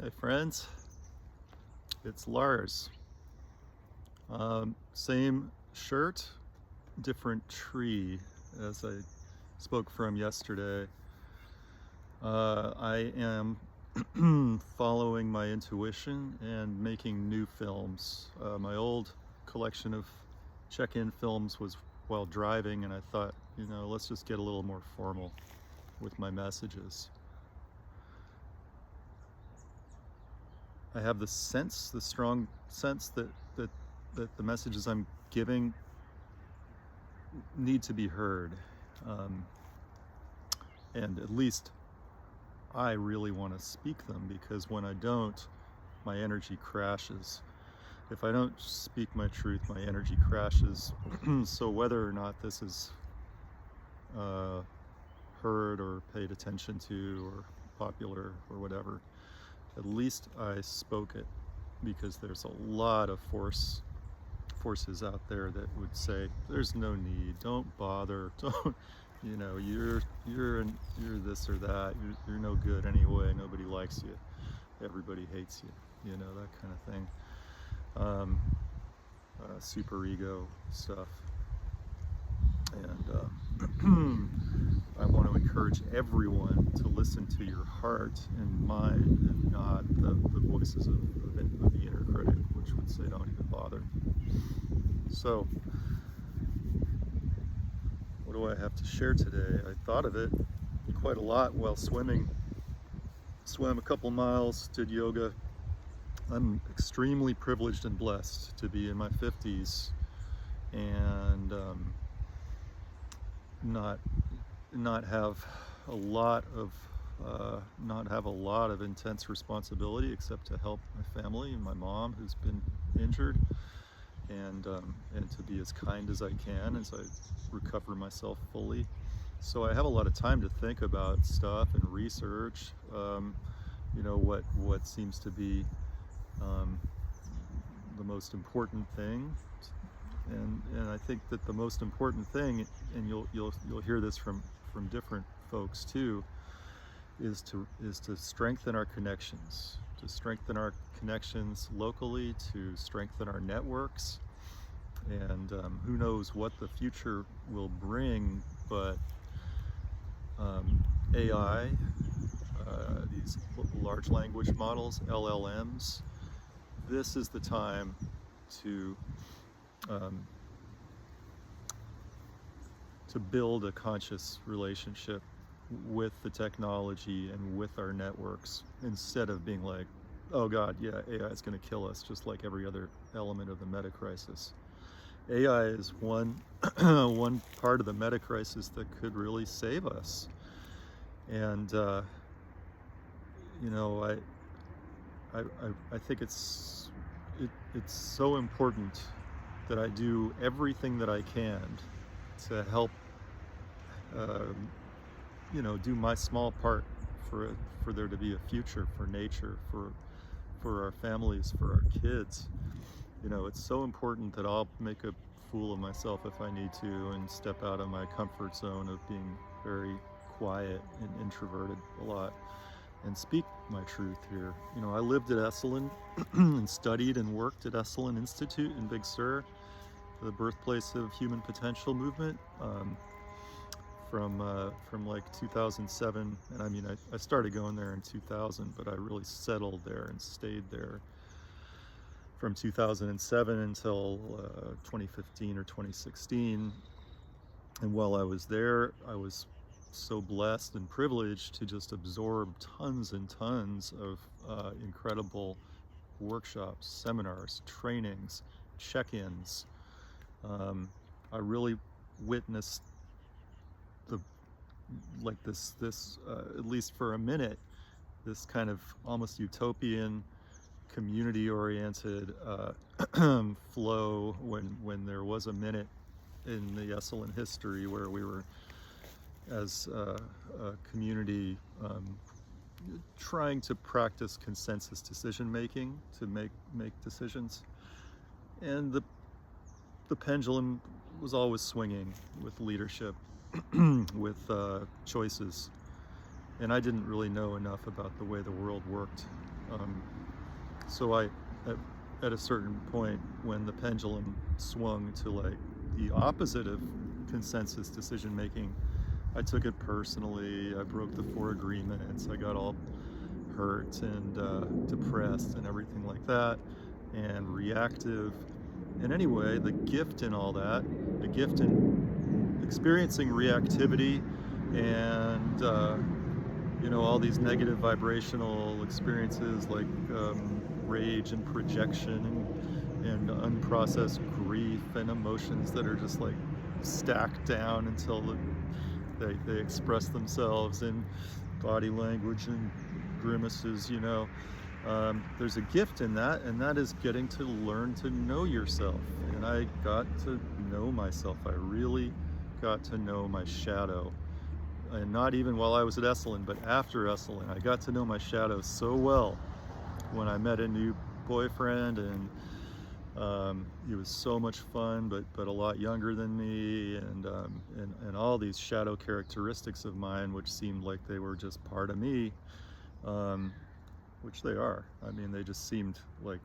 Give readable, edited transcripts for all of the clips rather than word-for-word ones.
Hey friends, it's Lars. Same shirt, different tree as I spoke from yesterday. I am following my intuition and making new films. My old collection of check-in films was while driving, and I thought, let's just get a little more formal with my messages. I have the strong sense that the messages I'm giving need to be heard. Um, and at least I really want to speak them, because when I don't, my energy crashes. If I don't speak my truth, my energy crashes. So whether or not this is heard or paid attention to or popular or whatever, at least I spoke it, because there's a lot of forces out there that would say there's no need, don't bother, don't, you're this or that, you're no good anyway, nobody likes you, everybody hates you, that kind of thing. Super ego stuff. And I want to encourage everyone to listen to your heart and mind, and not the voices of the inner critic, which would say don't even bother. So, what do I have to share today? I thought of it quite a lot while swimming. Swam a couple miles, did yoga. I'm extremely privileged and blessed to be in my 50s and not have a lot of intense responsibility, except to help my family and my mom, who's been injured, and to be as kind as I can as I recover myself fully. So I have a lot of time to think about stuff and research. What seems to be the most important thing, and I think that the most important thing, and you'll hear this from different folks too, is to strengthen our connections, locally, to strengthen our networks. And who knows what the future will bring, but AI, these large language models, LLMs, this is the time to build a conscious relationship with the technology and with our networks, instead of being like, oh God, yeah, AI is going to kill us, just like every other element of the meta crisis. AI is one one part of the meta crisis that could really save us. And I think it's so important that I do everything that I can to help do my small part for there to be a future for nature, for our families, for our kids. It's so important that I'll make a fool of myself if I need to, and step out of my comfort zone of being very quiet and introverted a lot, and speak my truth here. I lived at Esalen and studied and worked at Esalen Institute in Big Sur, the birthplace of human potential movement, from like 2007. And I started going there in 2000, but I really settled there and stayed there from 2007 until 2015 or 2016. And while I was there, I was so blessed and privileged to just absorb tons and tons of incredible workshops, seminars, trainings, check-ins. I really witnessed this at least for a minute, this kind of almost utopian, community-oriented flow, when there was a minute in the Esalen history where we were, as a community, trying to practice consensus decision making to make decisions, and the pendulum was always swinging with leadership, with choices, and I didn't really know enough about the way the world worked So at a certain point, when the pendulum swung to like the opposite of consensus decision making, I took it personally. I broke the 4 agreements. I got all hurt and depressed and everything like that, and reactive. And anyway, the gift in all that, the gift in experiencing reactivity and all these negative vibrational experiences like rage and projection and unprocessed grief and emotions that are just like stacked down until they express themselves in body language and grimaces. There's a gift in that, and that is getting to learn to know yourself. And I got to know myself. I really got to know my shadow. And not even while I was at Esalen, but after Esalen. I got to know my shadow so well when I met a new boyfriend, and he was so much fun, but a lot younger than me, and all these shadow characteristics of mine, which seemed like they were just part of me, which they are. I mean, they just seemed like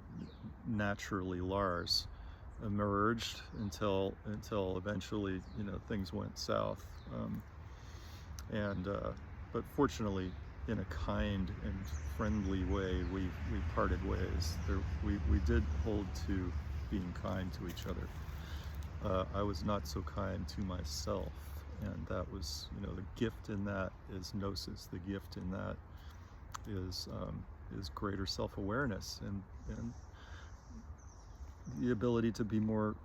naturally Lars, emerged until eventually, things went south. But fortunately, in a kind and friendly way, we parted ways. We did hold to being kind to each other. I was not so kind to myself, and that was, the gift in that is gnosis. The gift in that is greater self-awareness and the ability to be more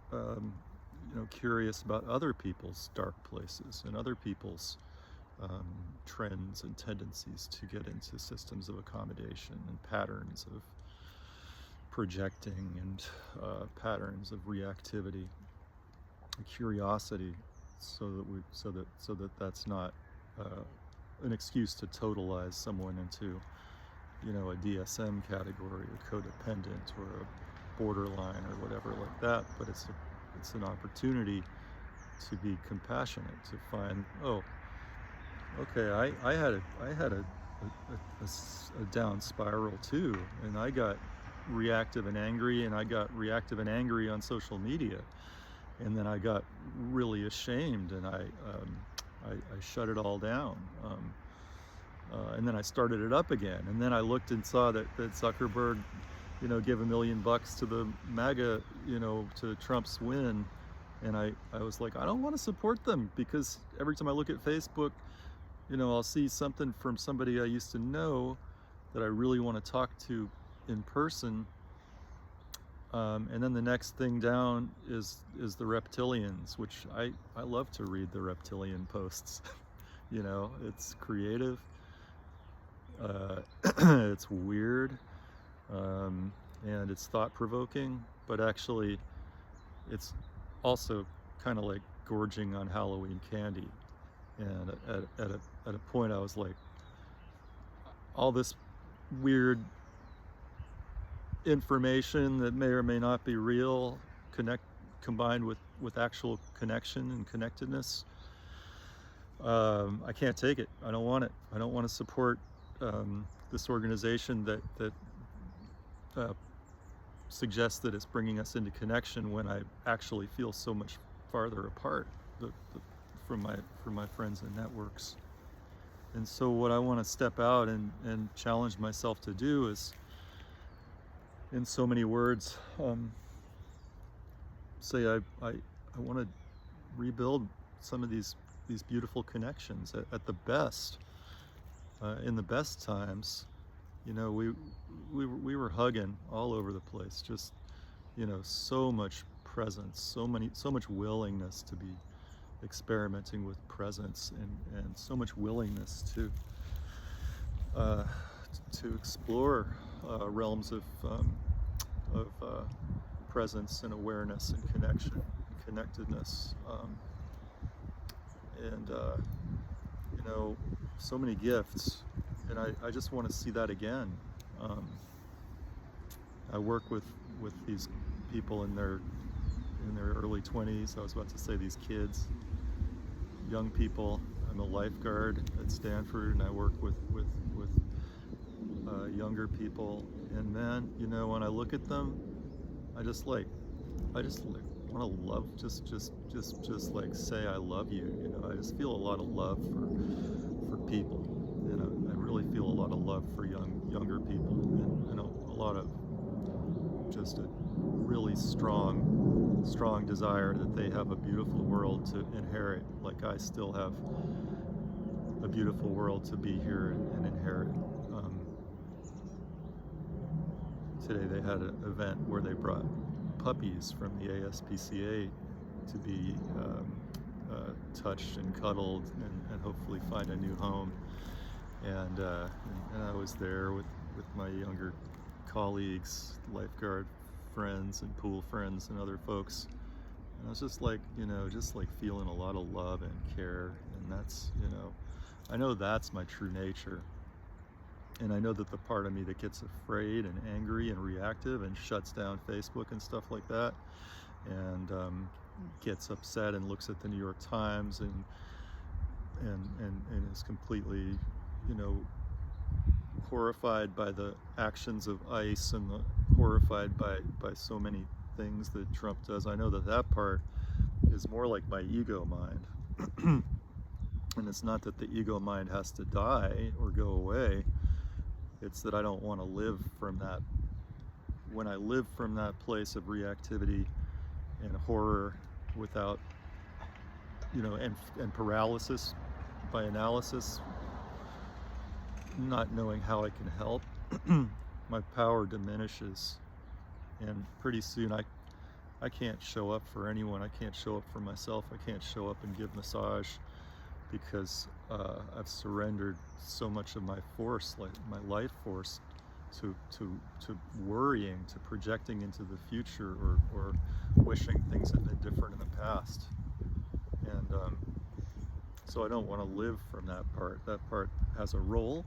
curious about other people's dark places and other people's trends and tendencies to get into systems of accommodation and patterns of projecting and patterns of reactivity and curiosity, so that that's not an excuse to totalize someone into a DSM category, a codependent or a borderline or whatever like that, but it's an opportunity to be compassionate, to find, oh, okay, I had a down spiral too, and I got reactive and angry, and I got reactive and angry on social media, and then I got really ashamed, and I shut it all down, and then I started it up again, and then I looked and saw that Zuckerberg, gave $1 million to the MAGA, to Trump's win, and I was like, I don't want to support them, because every time I look at Facebook, I'll see something from somebody I used to know that I really want to talk to in person, and then the next thing down is the reptilians, which I love to read the reptilian posts. It's creative, it's weird, and it's thought-provoking, but actually it's also kind of like gorging on Halloween candy. And at a point I was like, all this weird information that may or may not be real combined with actual connection and connectedness, I can't take it. I don't want it. I don't want to support this organization that suggests that it's bringing us into connection when I actually feel so much farther apart from my friends and networks. And so what I want to step out and challenge myself to do is, in so many words, say I want to rebuild some of these beautiful connections at the best. In the best times, we were hugging all over the place, just so much presence, so much willingness to be experimenting with presence, and so much willingness to explore realms of presence and awareness and connection and connectedness, and so many gifts, and I just want to see that again. I work with these people in their early 20s. I was about to say these kids, young people. I'm a lifeguard at Stanford, and I work with young younger people, and man, you know, when I look at them, I just like want to love, just like say I love you. You know, I just feel a lot of love for people. You know, I really feel a lot of love for younger people, and a lot of just a really strong desire that they have a beautiful world to inherit, like I still have a beautiful world to be here and inherit. Today they had an event where they brought puppies from the ASPCA to be touched and cuddled and hopefully find a new home. And I was there with my younger colleagues, lifeguard friends and pool friends and other folks. And I was just like, you know, just like feeling a lot of love and care. And that's, you know, I know that's my true nature. And I know that the part of me that gets afraid and angry and reactive and shuts down Facebook and stuff like that, and gets upset and looks at the New York Times and is completely, you know, horrified by the actions of ICE and horrified by so many things that Trump does. I know that that part is more like my ego mind. And it's not that the ego mind has to die or go away. It's that I don't want to live from that. When I live from that place of reactivity and horror without, you know, and paralysis by analysis, not knowing how I can help, my power diminishes. And pretty soon I can't show up for anyone. I can't show up for myself. I can't show up and give massage because I've surrendered so much of my force, like my life force, to worrying, to projecting into the future, or wishing things had been different in the past. And so I don't want to live from that part. That part has a role,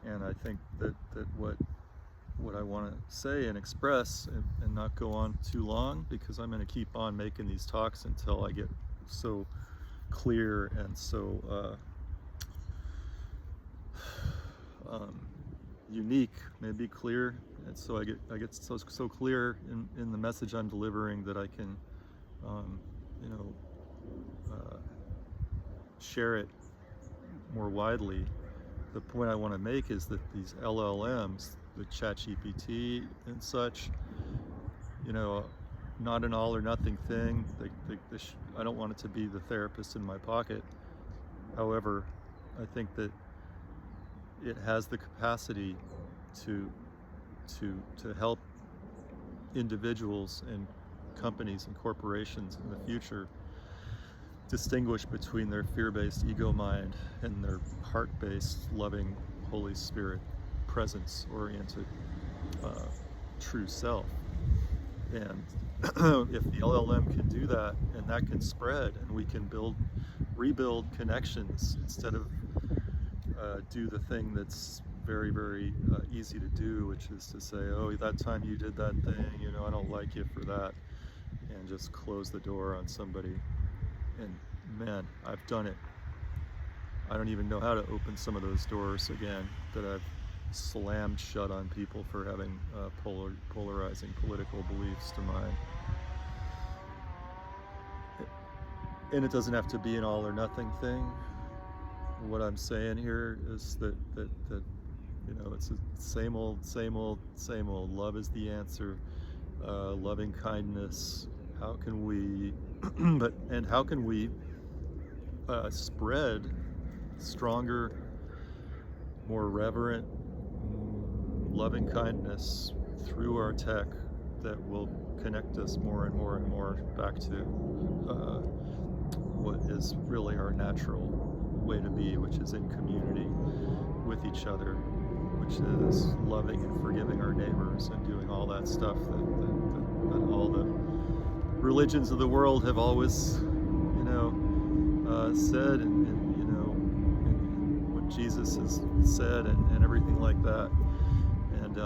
and I think that what I want to say and express and not go on too long, because I'm going to keep on making these talks until I get so clear and so unique, maybe clear, and so I get so clear in the message I'm delivering that I can you know, share it more widely. The point I want to make is that these LLMs, the ChatGPT and such, you know, not an all or nothing thing. I don't want it to be the therapist in my pocket. However, I think that it has the capacity to help individuals and companies and corporations in the future distinguish between their fear-based ego mind and their heart-based, loving, Holy Spirit, presence-oriented true self. And if the LLM can do that, and that can spread, and we can rebuild connections instead of do the thing that's very, very easy to do, which is to say, oh, that time you did that thing, you know, I don't like you for that, and just close the door on somebody. And man, I've done it. I don't even know how to open some of those doors again that I've slammed shut on people for having polarizing political beliefs to mine. And it doesn't have to be an all or nothing thing. What I'm saying here is that you know, it's the same old. Love is the answer. Loving kindness. How can we how can we spread stronger, more reverent, loving kindness through our tech that will connect us more and more back to what is really our natural way to be, which is in community with each other, which is loving and forgiving our neighbors and doing all that stuff that all the religions of the world have always, you know, said, and you know, and what Jesus has said, and everything like that. And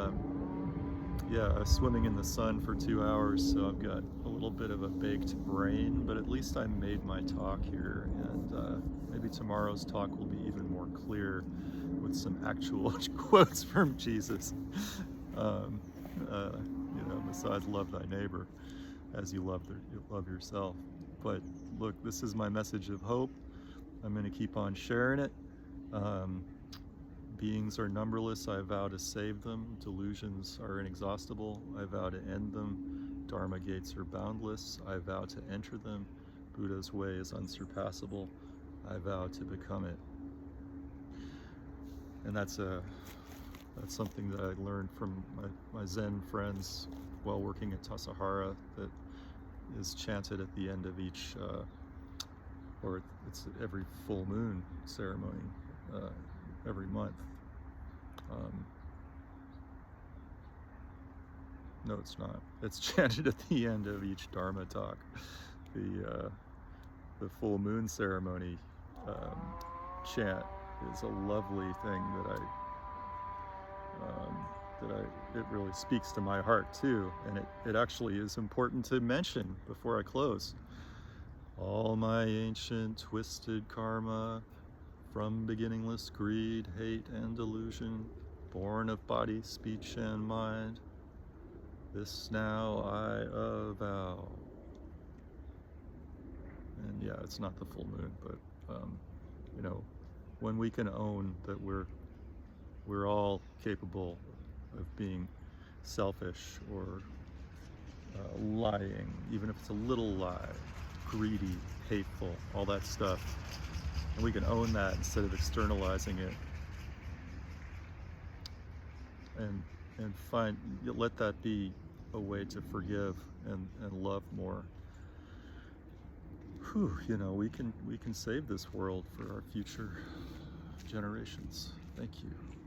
yeah, I was swimming in the sun for 2 hours, so I've got a little bit of a baked brain, but at least I made my talk here, and maybe tomorrow's talk will be even more clear with with some actual quotes from Jesus. Um, besides love thy neighbor as you love yourself. But look, this is my message of hope. I'm going to keep on sharing it. Beings are numberless. I vow to save them. Delusions are inexhaustible. I vow to end them. Dharma gates are boundless. I vow to enter them. Buddha's way is unsurpassable. I vow to become it. And that's something that I learned from my Zen friends while working at Tassajara, that is chanted at the end of each, or it's every full moon ceremony, every month. No, it's not. It's chanted at the end of each Dharma talk. The full moon ceremony chant is a lovely thing it really speaks to my heart too, and it actually is important to mention before I close. All my ancient twisted karma, from beginningless greed, hate, and delusion, born of body, speech, and mind, this now I avow. And yeah, it's not the full moon, but when we can own that we're all capable of being selfish or lying, even if it's a little lie, greedy, hateful, all that stuff, and we can own that instead of externalizing it, and let that be a way to forgive and love more. We can save this world for our future generations. Thank you.